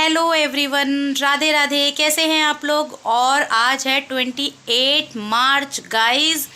Hello everyone, Radhe Radhe. कैसे हैं आप लोग। और आज है 28 मार्च गाइस,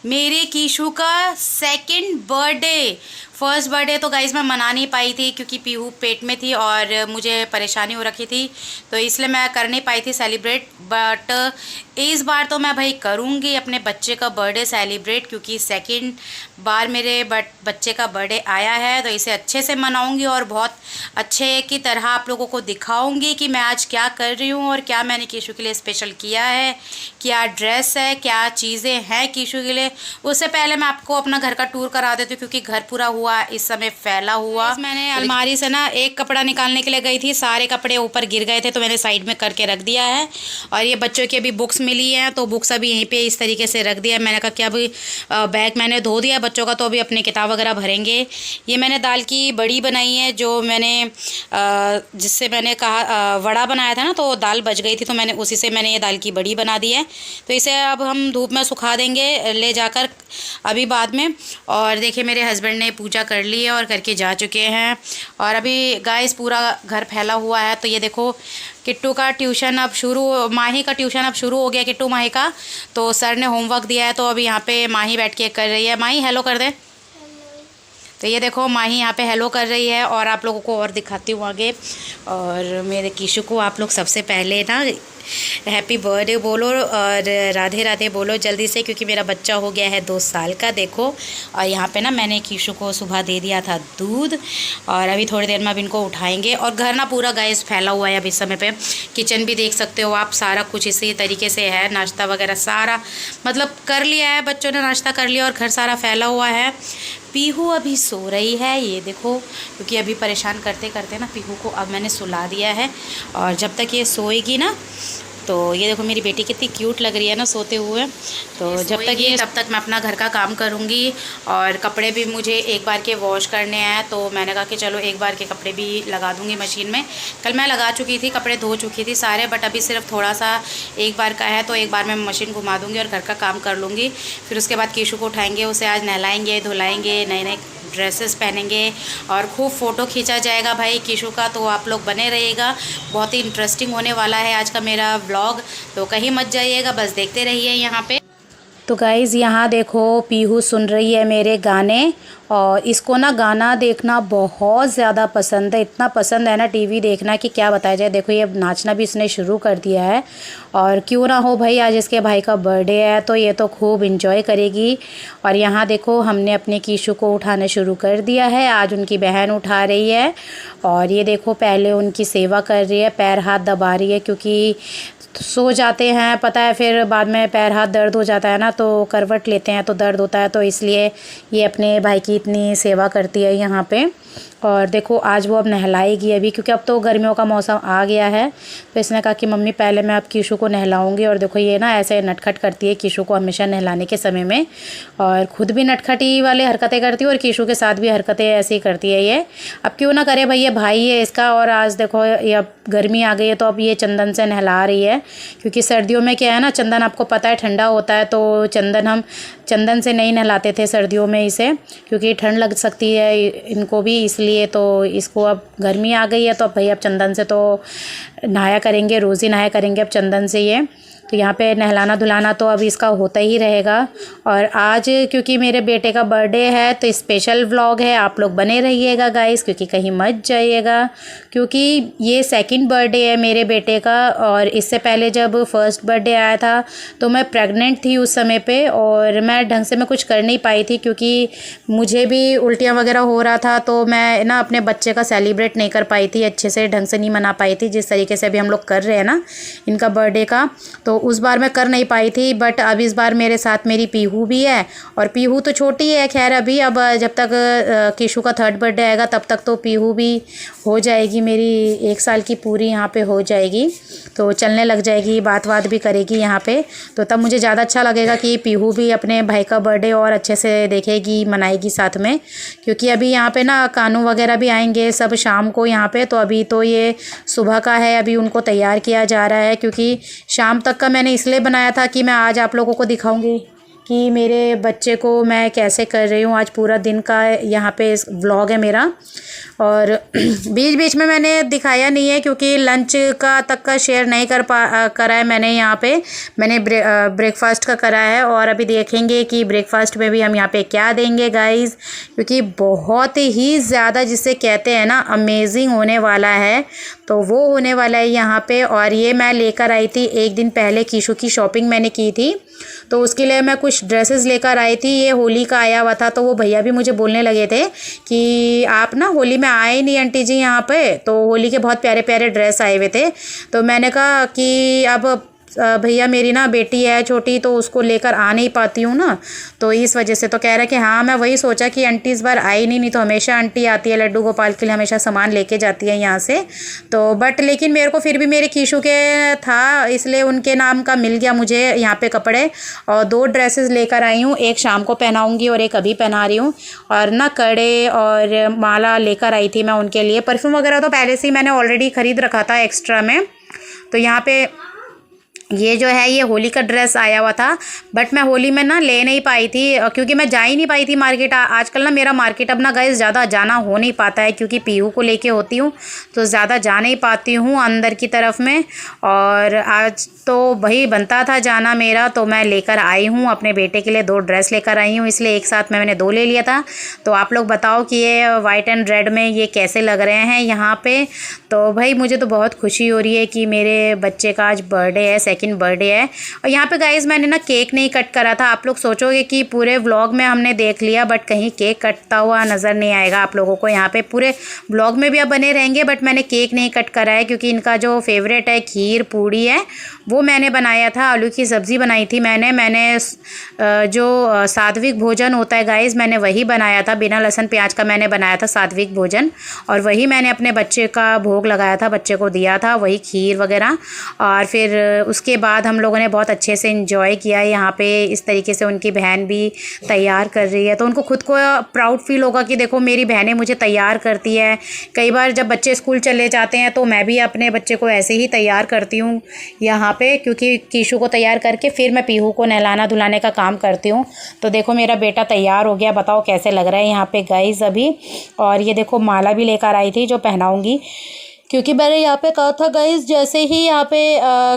मेरे कीशु का सेकंड बर्थडे। फर्स्ट बर्थडे तो गाइस मैं मना नहीं पाई थी क्योंकि पीहू पेट में थी और मुझे परेशानी हो रखी थी, तो इसलिए मैं कर नहीं पाई थी सेलिब्रेट। बट इस बार तो मैं भाई करूँगी अपने बच्चे का बर्थडे सेलिब्रेट, क्योंकि सेकंड बार मेरे बच्चे का बर्थडे आया है, तो इसे अच्छे से मनाऊंगी और बहुत अच्छे की तरह आप लोगों को दिखाऊंगी कि मैं आज क्या कर रही हूँ और क्या मैंने कीशु के लिए स्पेशल किया है, क्या ड्रेस है, क्या चीज़ें हैं कीशु के लिए। उससे पहले मैं आपको अपना घर का टूर करा देती हूँ क्योंकि घर पूरा हुआ इस समय फैला हुआ। मैंने अलमारी से ना एक कपड़ा निकालने के लिए गई थी, सारे कपड़े ऊपर गिर गए थे तो मैंने साइड में करके रख दिया है। और ये बच्चों की अभी बुक्स मिली हैं तो बुक्स अभी यहीं पे इस तरीके से रख दिया है। मैंने कहा कि अभी बैग मैंने धो दिया बच्चों का, तो अभी अपनी किताब वगैरह भरेंगे। ये मैंने दाल की बड़ी बनाई है, जो मैंने जिससे मैंने कहा वड़ा बनाया था ना, तो दाल बच गई थी तो मैंने उसी से मैंने ये दाल की बड़ी बना दी है। तो इसे अब हम धूप में सुखा देंगे ले जाकर अभी बाद में। और देखिए मेरे हस्बैंड ने पूजा कर ली है और करके जा चुके हैं। और अभी गाइस पूरा घर फैला हुआ है। तो ये देखो किट्टू का ट्यूशन अब शुरू, माही का ट्यूशन अब शुरू हो गया, किट्टू माही का। तो सर ने होमवर्क दिया है तो अभी यहाँ पे माही बैठ के कर रही है। माही हेलो कर दे। तो ये देखो माही यहाँ पे हेलो कर रही है। और आप लोगों को और दिखाती हूँ आगे। और मेरे कीशु को आप लोग सबसे पहले ना हैप्पी बर्थडे बोलो और राधे राधे बोलो जल्दी से, क्योंकि मेरा बच्चा हो गया है 2 साल का। देखो और यहाँ पे ना मैंने कीशु को सुबह दे दिया था दूध, और अभी थोड़ी देर में अब इनको उठाएंगे। और घर ना पूरा गैस फैला हुआ है अभी इस समय पे। किचन भी देख सकते हो आप, सारा कुछ इसी तरीके से है। नाश्ता वगैरह सारा मतलब कर लिया है, बच्चों ने नाश्ता कर लिया और घर सारा फैला हुआ है। पीहू अभी सो रही है, ये देखो, क्योंकि अभी परेशान करते करते ना पीहू को अब मैंने सुला दिया है। और जब तक ये सोएगी ना, तो ये देखो मेरी बेटी कितनी क्यूट लग रही है ना सोते हुए। तो जब तक ये तब तक मैं अपना घर का काम करूँगी। और कपड़े भी मुझे एक बार के वॉश करने हैं, तो मैंने कहा कि चलो एक बार के कपड़े भी लगा दूँगी मशीन में। कल मैं लगा चुकी थी, कपड़े धो चुकी थी सारे, बट अभी सिर्फ थोड़ा सा एक बार का है, तो एक बार मैं मशीन घुमा दूँगी और घर का काम कर लूँगी। फिर उसके बाद कीशु को उठाएँगे, उसे आज नहलाएँगे धुलाएँगे, नए नए ड्रेसेस पहनेंगे और खूब फ़ोटो खींचा जाएगा भाई कीशु का। तो आप लोग बने रहिएगा, बहुत ही इंटरेस्टिंग होने वाला है आज का मेरा व्लॉग, तो कहीं मत जाइएगा, बस देखते रहिए यहाँ पे। तो गाइज़ यहाँ देखो पीहू सुन रही है मेरे गाने, और इसको ना गाना देखना बहुत ज़्यादा पसंद है। इतना पसंद है ना टीवी देखना कि क्या बताया जाए। देखो ये नाचना भी इसने शुरू कर दिया है। और क्यों ना हो भाई, आज इसके भाई का बर्थडे है तो ये तो खूब इंजॉय करेगी। और यहाँ देखो हमने अपने कीशु को उठाना शुरू कर दिया है, आज उनकी बहन उठा रही है। और ये देखो पहले उनकी सेवा कर रही है, पैर हाथ दबा रही है, क्योंकि सो जाते हैं पता है, फिर बाद में पैर हाथ दर्द हो जाता है ना, तो करवट लेते हैं तो दर्द होता है, तो इसलिए ये अपने भाई की इतनी सेवा करती है यहाँ पे। और देखो आज वो अब नहलाएगी अभी, क्योंकि अब तो गर्मियों का मौसम आ गया है। तो इसने कहा कि मम्मी पहले मैं अब कीशु को नहलाऊंगी। और देखो ये ना ऐसे नटखट करती है कीशु को हमेशा नहलाने के समय में, और ख़ुद भी नटखटी वाले हरकतें करती है और कीशु के साथ भी हरकतें ऐसी करती है ये। अब क्यों ना करे भाई, ये भाई है इसका। और आज देखो ये अब गर्मी आ गई है तो अब ये चंदन से नहला रही है, क्योंकि सर्दियों में क्या है ना, चंदन आपको पता है ठंडा होता है, तो हम चंदन से नहीं नहलाते थे सर्दियों में इसे, क्योंकि ठंड लग सकती है इनको भी, इसलिए। तो इसको अब गर्मी आ गई है तो अब भाई अब चंदन से तो नहाया करेंगे, रोज़ ही नहाया करेंगे अब चंदन से ये। तो यहाँ पे नहलाना धुलाना तो अब इसका होता ही रहेगा। और आज क्योंकि मेरे बेटे का बर्थडे है तो स्पेशल व्लॉग है, आप लोग बने रहिएगा गाइस, क्योंकि कहीं मत जाइएगा, क्योंकि ये सेकंड बर्थडे है मेरे बेटे का। और इससे पहले जब फर्स्ट बर्थडे आया था तो मैं प्रेग्नेंट थी उस समय पे, और मैं ढंग से मैं कुछ कर नहीं पाई थी, क्योंकि मुझे भी उल्टियाँ वगैरह हो रहा था, तो मैं ना अपने बच्चे का सेलिब्रेट नहीं कर पाई थी, अच्छे से ढंग से नहीं मना पाई थी, जिस तरीके से अभी हम लोग कर रहे हैं ना इनका बर्थडे का। तो उस बार मैं कर नहीं पाई थी, बट अब इस बार मेरे साथ मेरी पीहू भी है। और पीहू तो छोटी है खैर अभी, अब जब तक कीशु का थर्ड बर्थडे आएगा तब तक तो पीहू भी हो जाएगी, मेरी 1 साल की पूरी यहाँ पे हो जाएगी, तो चलने लग जाएगी, बात भी करेगी यहाँ पे। तो तब मुझे ज़्यादा अच्छा लगेगा कि पीहू भी अपने भाई का बर्थडे और अच्छे से देखेगी, मनाएगी साथ में। क्योंकि अभी यहाँ पे ना कानू वगैरह भी आएंगे सब शाम को यहाँ पे, तो अभी तो ये सुबह का है, अभी उनको तैयार किया जा रहा है, क्योंकि शाम तक का मैंने इसलिए बनाया था कि मैं आज आप लोगों को दिखाऊंगी। कि मेरे बच्चे को मैं कैसे कर रही हूँ। आज पूरा दिन का यहाँ पे व्लॉग है मेरा, और बीच बीच में मैंने दिखाया नहीं है क्योंकि लंच का तक का शेयर नहीं करा है मैंने। यहाँ पे मैंने ब्रेकफास्ट का करा है, और अभी देखेंगे कि ब्रेकफास्ट में भी हम यहाँ पे क्या देंगे गाइस, क्योंकि बहुत ही ज़्यादा जिसे कहते हैं ना अमेजिंग होने वाला है, तो वो होने वाला है यहाँ पे। और ये मैं लेकर आई थी एक दिन पहले, कीशु की शॉपिंग मैंने की थी, तो उसके लिए मैं कुछ ड्रेसेस लेकर आई थी। ये होली का आया हुआ था, तो वो भैया भी मुझे बोलने लगे थे कि आप ना होली में आए नहीं आंटी जी यहाँ पे, तो होली के बहुत प्यारे प्यारे ड्रेस आए हुए थे। तो मैंने कहा कि अब भैया मेरी ना बेटी है छोटी, तो उसको लेकर आ नहीं पाती हूँ ना, तो इस वजह से। तो कह रहा कि हाँ, मैं वही सोचा कि आंटी इस बार आई नहीं तो हमेशा आंटी आती है लड्डू गोपाल के लिए, हमेशा सामान लेके जाती है यहाँ से। तो बट लेकिन मेरे को फिर भी मेरे कीशु के था, इसलिए उनके नाम का मिल गया मुझे यहाँ पे कपड़े। और 2 ड्रेसेस लेकर आई हूँ, एक शाम को पहनाऊँगी और एक अभी पहना रही हूँ। और ना कड़े और माला लेकर आई थी मैं उनके लिए। परफ्यूम वगैरह तो पहले से ही मैंने ऑलरेडी ख़रीद रखा था एक्स्ट्रा में। तो यहाँ पे ये जो है ये होली का ड्रेस आया हुआ था, बट मैं होली में ना ले नहीं पाई थी क्योंकि मैं जा ही नहीं पाई थी मार्केट। आजकल ना मेरा मार्केट अब ना गाइस ज़्यादा जाना हो नहीं पाता है, क्योंकि पीहू को लेके होती हूँ तो ज़्यादा जा नहीं पाती हूँ अंदर की तरफ में। और आज तो वही बनता था जाना मेरा, तो मैं लेकर आई हूँ अपने बेटे के लिए 2 ड्रेस लेकर आई हूँ, इसलिए एक साथ में मैंने 2 ले लिया था। तो आप लोग बताओ कि ये वाइट एंड रेड में ये कैसे लग रहे हैं यहाँ पे। तो भाई मुझे तो बहुत खुशी हो रही है कि मेरे बच्चे का आज बर्थडे है, सेकंड बर्थडे है। और यहाँ पे गाइस मैंने ना केक नहीं कट करा था। आप लोग सोचोगे कि पूरे व्लॉग में हमने देख लिया, बट कहीं केक कटता हुआ नज़र नहीं आएगा आप लोगों को। यहाँ पे पूरे व्लॉग में भी अब बने रहेंगे, बट मैंने केक नहीं कट करा है क्योंकि इनका जो फेवरेट है खीर पूड़ी है, वो मैंने बनाया था। आलू की सब्ज़ी बनाई थी मैंने जो सात्विक भोजन होता है गाइस, मैंने वही बनाया था, बिना लहसुन प्याज का मैंने बनाया था सात्विक भोजन, और वही मैंने अपने बच्चे का भोग लगाया था, बच्चे को दिया था वही खीर वगैरह। और फिर उसके बाद हम लोगों ने बहुत अच्छे से एंजॉय किया यहाँ पे। इस तरीके से उनकी बहन भी तैयार कर रही है, तो उनको खुद को प्राउड फील होगा कि देखो मेरी बहनें मुझे तैयार करती है। कई बार जब बच्चे स्कूल चले जाते हैं तो मैं भी अपने बच्चे को ऐसे ही तैयार करती हूँ यहाँ पे, क्योंकि कीशु को तैयार करके फिर मैं पीहू को नहलाना धुलाने का काम करती हूँ। तो देखो मेरा बेटा तैयार हो गया, बताओ कैसे लग रहा है यहाँ पे गाइस अभी। और ये देखो माला भी लेकर आई थी जो पहनाऊँगी, क्योंकि मैंने यहाँ पे कहा था गाइस जैसे ही यहाँ पे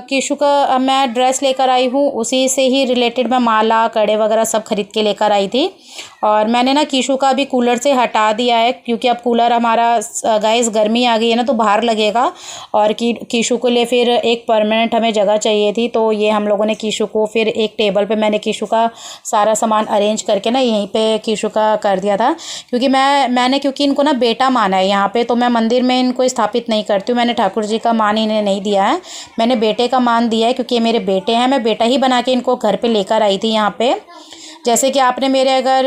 कीशु का मैं ड्रेस लेकर आई हूँ उसी से ही रिलेटेड मैं माला कड़े वगैरह सब खरीद के लेकर आई थी। और मैंने ना कीशु का भी कूलर से हटा दिया है, क्योंकि अब कूलर हमारा गाइस गर्मी आ गई है ना तो बाहर लगेगा, और कीशु के लिए फिर एक परमानेंट हमें जगह चाहिए थी। तो ये हम लोगों ने कीशु को फिर एक टेबल पे मैंने कीशु का सारा सामान अरेंज करके ना यहीं पे कीशु का कर दिया था, क्योंकि मैंने क्योंकि इनको ना बेटा माना है यहाँ पे, तो मैं मंदिर में इनको स्थापित नहीं करती हूँ। मैंने ठाकुर जी का मान इन्हें नहीं दिया है, मैंने बेटे का मान दिया है, क्योंकि ये मेरे बेटे हैं। मैं बेटा ही बना के इनको घर पे लेकर आई थी यहाँ पे। जैसे कि आपने मेरे अगर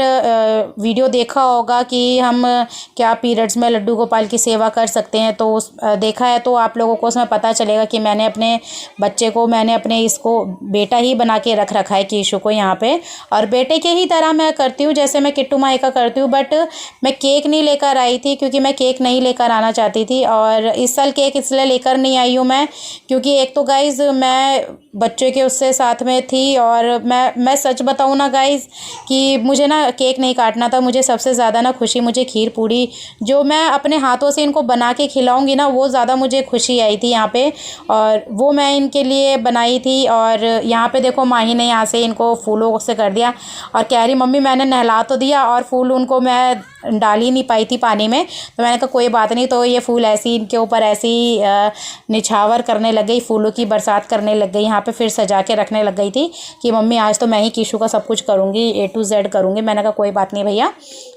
वीडियो देखा होगा कि हम क्या पीरियड्स में लड्डू गोपाल की सेवा कर सकते हैं, तो देखा है तो आप लोगों को उसमें पता चलेगा कि मैंने अपने बच्चे को इसको बेटा ही बना के रख रखा है कीशु को यहाँ पे। और बेटे के ही तरह मैं करती हूँ जैसे मैं किट्टू माई का करती हूँ, बट मैं केक नहीं लेकर आई थी क्योंकि मैं केक नहीं लेकर आना चाहती थी। और इस साल केक इसलिए लेकर नहीं आई हूँ मैं, क्योंकि एक तो गाइज़ मैं बच्चे के उससे साथ में थी, और मैं सच बताऊँ ना गाइज़ कि मुझे ना केक नहीं काटना था। मुझे सबसे ज़्यादा ना खुशी मुझे खीर पूड़ी जो मैं अपने हाथों से इनको बना के खिलाऊंगी ना, वो ज़्यादा मुझे खुशी आई थी यहाँ पे, और वो मैं इनके लिए बनाई थी। और यहाँ पे देखो माही ने यहाँ से इनको फूलों से कर दिया, और कह रही मम्मी मैंने नहला तो दिया और फूल उनको मैं डाल ही नहीं पाई थी पानी में। तो मैंने कहा कोई बात नहीं। तो ये फूल ऐसी इनके ऊपर ऐसी निछावर करने लग गई, फूलों की बरसात करने लग गई। यहाँ पे फिर सजा के रखने लग गई थी कि मम्मी आज तो मैं ही कीशु का सब कुछ करूँगी, A to Z करूँगी। मैंने कहा कोई बात नहीं भैया,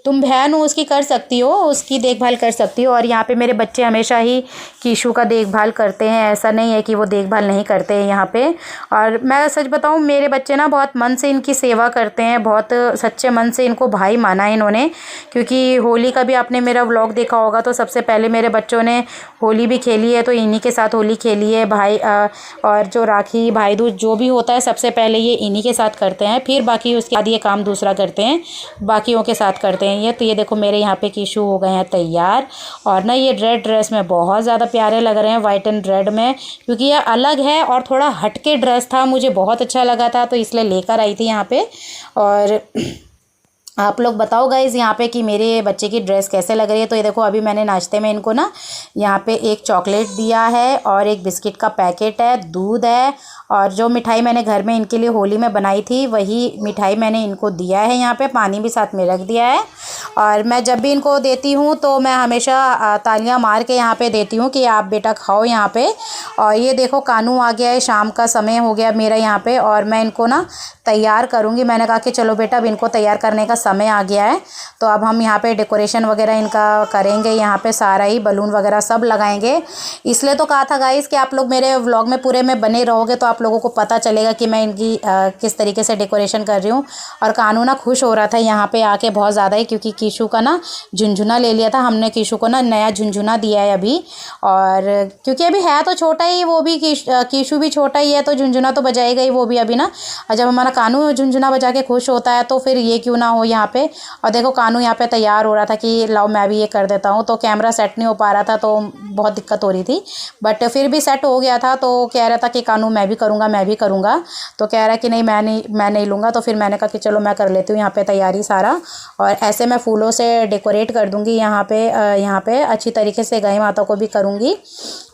तुम बहन हो उसकी कर सकती हो, उसकी देखभाल कर सकती हो। और यहाँ पे मेरे बच्चे हमेशा ही कीशु का देखभाल करते हैं, ऐसा नहीं है कि वो देखभाल नहीं करते हैं यहाँ पे। और मैं सच बताऊँ मेरे बच्चे ना बहुत मन से इनकी सेवा करते हैं, बहुत सच्चे मन से इनको भाई माना है इन्होंने, क्योंकि क्योंकि होली का भी आपने मेरा व्लॉग देखा होगा तो सबसे पहले मेरे बच्चों ने होली भी खेली है, तो इन्हीं के साथ होली खेली है। भाई और जो राखी भाई दूज जो भी होता है सबसे पहले ये इन्हीं के साथ करते हैं, फिर बाकी उसके बाद ये काम दूसरा करते हैं, बाकियों के साथ करते हैं ये। तो ये देखो मेरे यहाँ पे कीशु हो गए हैं तैयार, और ना ये रेड ड्रेस में बहुत ज़्यादा प्यारे लग रहे हैं, वाइट एंड रेड में, क्योंकि ये अलग है और थोड़ा हटके ड्रेस था, मुझे बहुत अच्छा लगा था तो इसलिए लेकर आई थी यहाँ पे। और आप लोग बताओ गाइज़ यहाँ पे कि मेरे बच्चे की ड्रेस कैसे लग रही है। तो ये देखो अभी मैंने नाश्ते में इनको ना यहाँ पे एक चॉकलेट दिया है और एक बिस्किट का पैकेट है, दूध है, और जो मिठाई मैंने घर में इनके लिए होली में बनाई थी वही मिठाई मैंने इनको दिया है। यहाँ पे पानी भी साथ में रख दिया है। और मैं जब भी इनको देती हूँ तो मैं हमेशा तालियां मार के यहाँ पे देती हूँ कि आप बेटा खाओ यहाँ पे। और ये देखो कानू आ गया है, शाम का समय हो गया मेरा यहाँ पे, और मैं इनको ना तैयार करूँगी। मैंने कहा कि चलो बेटा अब इनको तैयार करने का समय आ गया है, तो अब हम यहाँ पे डेकोरेशन वगैरह इनका करेंगे, यहाँ पे सारा ही बलून वगैरह सब लगाएंगे। इसलिए तो कहा था गाइस कि आप लोग मेरे व्लॉग में पूरे में बने रहोगे तो आप लोगों को पता चलेगा कि मैं इनकी किस तरीके से डेकोरेशन कर रही हूँ। और कानू ना खुश हो रहा था यहाँ पे आके बहुत ज़्यादा ही, क्योंकि कीशु का ना झुनझुना ले लिया था हमने, कीशु को ना नया झुनझुना दिया है अभी। और क्योंकि अभी है तो छोटा ही, वो भी कीशु भी छोटा ही है, तो झुनझुना तो बजाएगा ही वो भी अभी ना। और जब हमारा कानू झुनझुना बजा के खुश होता है तो फिर ये क्यों ना हो यहाँ पे। और देखो कानू यहाँ पे तैयार हो रहा था कि लाओ मैं भी ये कर देता हूँ, तो कैमरा सेट नहीं हो पा रहा था तो बहुत दिक्कत हो रही थी, बट फिर भी सेट हो गया था। तो कह रहा था कि कानू मैं भी करूँगा मैं भी करूँगा, तो कह रहा है कि नहीं मैं नहीं लूँगा। तो फिर मैंने कहा कि चलो मैं कर लेती हूँ यहाँ पे तैयारी सारा, और ऐसे मैं फूलों से डेकोरेट कर दूँगी यहाँ पे अच्छी तरीके से गाय माता को भी करूँगी।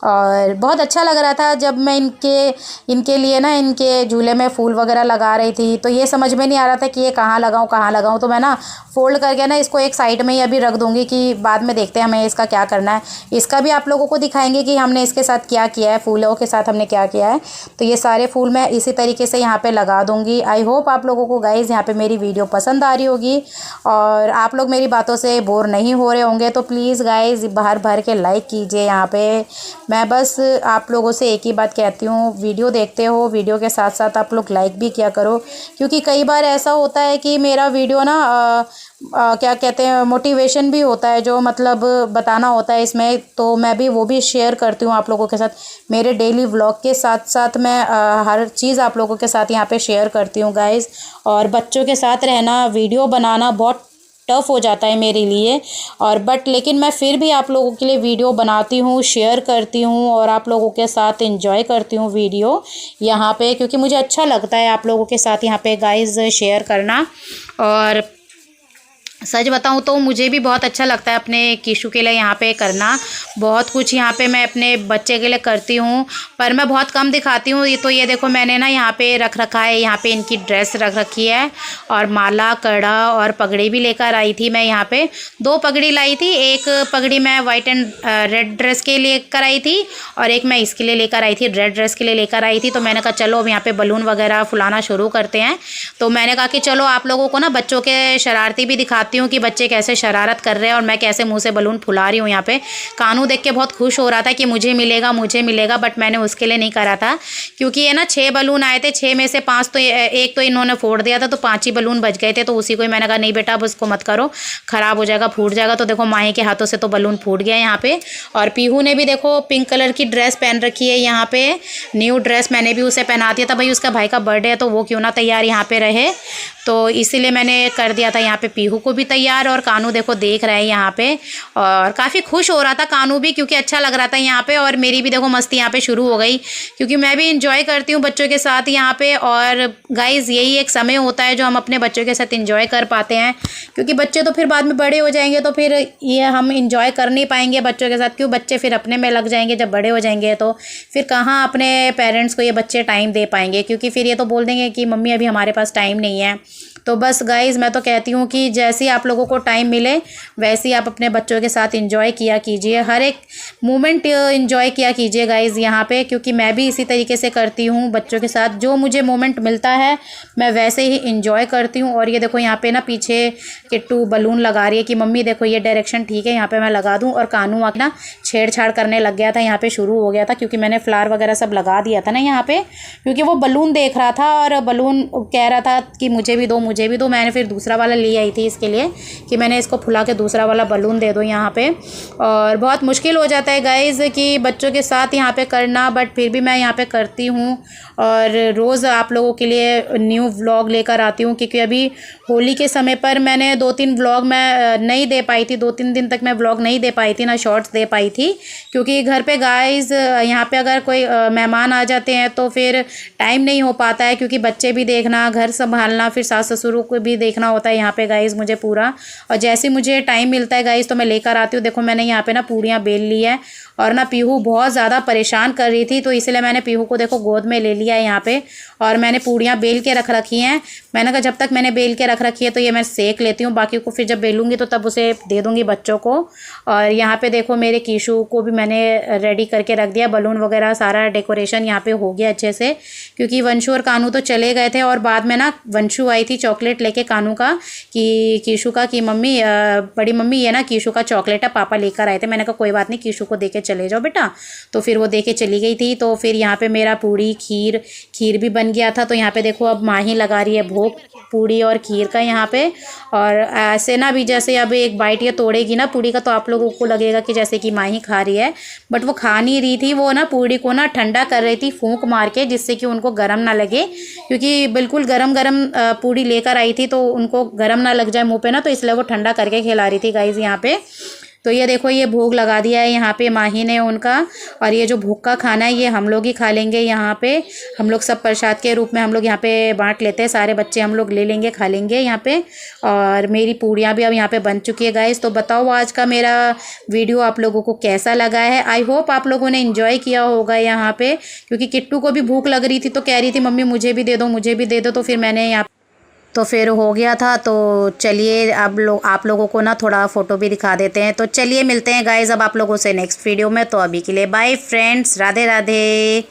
और बहुत अच्छा लग रहा था जब मैं इनके लिए ना इनके झूले में फूल वगैरह लगा रही थी, तो ये समझ में नहीं आ रहा था कि ये कहाँ लगाऊँ। तो मैं ना फोल्ड करके ना इसको एक साइड में ही अभी रख दूँगी कि बाद में देखते हैं हमें इसका क्या करना है। इसका भी आप लोगों को दिखाएंगे कि हमने इसके साथ क्या किया है, फूलों के साथ हमने क्या किया है। तो ये सारे फूल मैं इसी तरीके से यहाँ पे लगा दूँगी। आई होप आप लोगों को गाइज़ यहाँ पे मेरी वीडियो पसंद आ रही होगी और आप लोग मेरी बातों से बोर नहीं हो रहे होंगे। तो प्लीज़ गाइज़ भर के लाइक कीजिए यहाँ पे। मैं बस आप लोगों से एक ही बात कहती हूँ, वीडियो देखते हो, वीडियो के साथ साथ आप लोग लाइक भी किया करो, क्योंकि कई बार ऐसा होता है कि मेरा वीडियो ना क्या कहते हैं मोटिवेशन भी होता है, जो मतलब बताना होता है इसमें, तो मैं भी वो भी शेयर करती हूँ आप लोगों के साथ। मेरे डेली व्लॉग के साथ साथ मैं हर चीज़ आप लोगों के साथ यहाँ पे शेयर करती हूँ गाइज़। और बच्चों के साथ रहना, वीडियो बनाना बहुत टफ हो जाता है मेरे लिए, और लेकिन मैं फिर भी आप लोगों के लिए वीडियो बनाती हूँ, शेयर करती हूँ और आप लोगों के साथ एंजॉय करती हूँ वीडियो यहाँ पे, क्योंकि मुझे अच्छा लगता है आप लोगों के साथ यहाँ पे गाइज़ शेयर करना। और सच बताऊं तो मुझे भी बहुत अच्छा लगता है अपने कीशु के लिए यहाँ पे करना। बहुत कुछ यहाँ पे मैं अपने बच्चे के लिए करती हूँ, पर मैं बहुत कम दिखाती हूँ। तो ये देखो मैंने ना यहाँ पे रख रखा है, यहाँ पे इनकी ड्रेस रख रखी है, और माला, कड़ा और पगड़ी भी लेकर आई थी मैं। यहाँ पे 2 पगड़ी लाई थी, एक पगड़ी मैं वाइट एंड रेड ड्रेस के लिए लेकर आई थी और एक मैं इसके लिए लेकर आई थी, रेड ड्रेस के लिए लेकर आई थी। तो मैंने कहा चलो अब यहाँ पे बलून वगैरह फुलाना शुरू करते हैं। तो मैंने कहा कि चलो आप लोगों को ना बच्चों के शरारती भी दिखाती हूँ कि बच्चे कैसे शरारत कर रहे हैं और मैं कैसे मुंह से बलून फुला रही हूँ। यहाँ पे कानू देख के बहुत खुश हो रहा था कि मुझे मिलेगा, बट मैंने उसके लिए नहीं करा था, क्योंकि ये ना 6 बलून आए थे, 6 में से 5 तो एक तो इन्होंने फोड़ दिया था, तो 5 ही बलून बच गए थे। तो उसी को ही मैंने कहा नहीं बेटा अब उसको मत करो, ख़राब हो जाएगा, फूट जाएगा। तो देखो माही के हाथों से तो बलून फूट गया यहाँ पे। और पीहू ने भी देखो पिंक कलर की ड्रेस पहन रखी है यहाँ पे, न्यू ड्रेस मैंने भी उसे पहना दिया था। भाई उसका भाई का बर्थडे है तो वो क्यों ना तैयार यहाँ पे रहे, तो इसीलिए मैंने कर दिया था यहाँ पे पीहू को भी तैयार। और कानू देखो देख रहे हैं यहाँ पे, और काफ़ी खुश हो रहा था कानू भी, क्योंकि अच्छा लग रहा था यहाँ पे। और मेरी भी देखो मस्ती यहाँ पे शुरू हो गई, क्योंकि मैं भी इंजॉय करती हूँ बच्चों के साथ यहाँ पे। और गाइज़ यही एक समय होता है जो हम अपने बच्चों के साथ इंजॉय कर पाते हैं, क्योंकि बच्चे तो फिर बाद में बड़े हो जाएंगे तो फिर ये हम इंजॉय कर नहीं पाएंगे बच्चों के साथ। क्यों, बच्चे फिर अपने में लग जाएंगे, जब बड़े हो जाएंगे तो फिर कहाँ अपने पेरेंट्स को ये बच्चे टाइम दे पाएंगे, क्योंकि फिर ये तो बोल देंगे कि मम्मी अभी हमारे पास टाइम नहीं है। तो बस गाइज़ मैं तो कहती हूँ कि जैसे ही आप लोगों को टाइम मिले वैसे ही आप अपने बच्चों के साथ इंजॉय किया कीजिए, हर एक मोमेंट इंजॉय किया कीजिए गाइज़ यहाँ पे, क्योंकि मैं भी इसी तरीके से करती हूँ बच्चों के साथ। जो मुझे मोमेंट मिलता है मैं वैसे ही इंजॉय करती हूँ। और ये देखो यहाँ पे ना पीछे किट्टू बलून लगा रही है कि मम्मी देखो ये डायरेक्शन ठीक है, यहाँ पे मैं लगा दूँ। और कानू आके ना छेड़छाड़ करने लग गया था, यहाँ पे शुरू हो गया था, क्योंकि मैंने फ्लावर वगैरह सब लगा दिया था ना यहाँ पे, क्योंकि वो बलून देख रहा था और बलून कह रहा था कि मुझे भी दो। मैंने फिर दूसरा वाला ले आई थी इसके लिए। लिए कि मैंने इसको फुला के दूसरा वाला बलून दे दूँ यहाँ पे। और बहुत मुश्किल हो जाता है गाइज़ कि बच्चों के साथ यहाँ पे करना, बट फिर भी मैं यहाँ पे करती हूँ और रोज़ आप लोगों के लिए न्यू व्लॉग लेकर आती हूँ। क्योंकि अभी होली के समय पर मैंने 2-3 व्लॉग मैं नहीं दे पाई थी, 2-3 दिन तक मैं व्लॉग नहीं दे पाई थी, ना शॉर्ट्स दे पाई थी। क्योंकि घर पे गाइज़ यहाँ पे अगर कोई मेहमान आ जाते हैं तो फिर टाइम नहीं हो पाता है, क्योंकि बच्चे भी देखना, घर संभालना, फिर सास ससुरों को भी देखना होता है यहाँ पे गाइज़ मुझे पूरा। और जैसे मुझे टाइम मिलता है गाइज़ तो मैं लेकर आती हूँ। देखो मैंने यहाँ पे ना पूड़ियाँ बेल ली है और ना पीहू बहुत ज़्यादा परेशान कर रही थी, तो इसलिए मैंने पीहू को देखो गोद में ले लिया है यहाँ पे। और मैंने पूड़ियाँ बेल के रख रखी हैं। मैंने कहा जब तक मैंने बेल के रख रखी है तो ये मैं सेक लेती हूँ, बाकी को फिर जब बेलूँगी तो तब उसे दे दूँगी बच्चों को। और यहाँ पे देखो मेरे कीशु को भी मैंने रेडी करके रख दिया, बलून वगैरह सारा डेकोरेशन यहाँ पे हो गया अच्छे से। क्योंकि वंशु और कानू तो चले गए थे और बाद में ना वंशु आई थी चॉकलेट लेके कानू का कि कीशु का कि मम्मी बड़ी मम्मी ये ना कीशु का चॉकलेट है, पापा लेकर आए थे। मैंने कहा कोई बात नहीं, कीशु को दे के चले जाओ बेटा। तो फिर वो दे के चली गई थी। तो फिर यहाँ पे मेरा पूड़ी खीर भी बन गया था। तो यहाँ पे देखो अब माही लगा रही है भोग पूड़ी और खीर का यहाँ पे। और ऐसे ना भी जैसे अब एक बाइट ये तोड़ेगी ना पूड़ी का तो आप लोगों को लगेगा कि जैसे कि माही खा रही है, बट वो खा नहीं रही थी। वो ना पूड़ी को ना ठंडा कर रही थी फूंक मार के, जिससे कि उनको गर्म ना लगे। क्योंकि बिल्कुल गरम पूड़ी लेकर आई थी तो उनको गर्म ना लग जाए मुँह पे ना, तो इसलिए वो ठंडा करके खिला रही थी गाइज़ यहाँ पे। तो ये देखो ये भोग लगा दिया है यहाँ पे माही ने उनका। और ये जो भोग का खाना है ये हम लोग ही खा लेंगे यहाँ पे। हम लोग सब प्रसाद के रूप में हम लोग यहाँ पे बांट लेते हैं, सारे बच्चे हम लोग ले लेंगे, खा लेंगे यहाँ पे। और मेरी पूड़ियाँ भी अब यहाँ पे बन चुकी है गाइस। तो बताओ आज का मेरा वीडियो आप लोगों को कैसा लगा है। आई होप आप लोगों ने इन्जॉय किया होगा यहाँ पे। क्योंकि किट्टू को भी भूख लग रही थी तो कह रही थी मम्मी मुझे भी दे दो, मुझे भी दे दो। तो फिर मैंने यहाँ तो फिर हो गया था। तो चलिए अब आप लोगों को ना थोड़ा फ़ोटो भी दिखा देते हैं। तो चलिए मिलते हैं गाइज़ अब आप लोगों से नेक्स्ट वीडियो में। तो अभी के लिए बाय फ्रेंड्स, राधे राधे।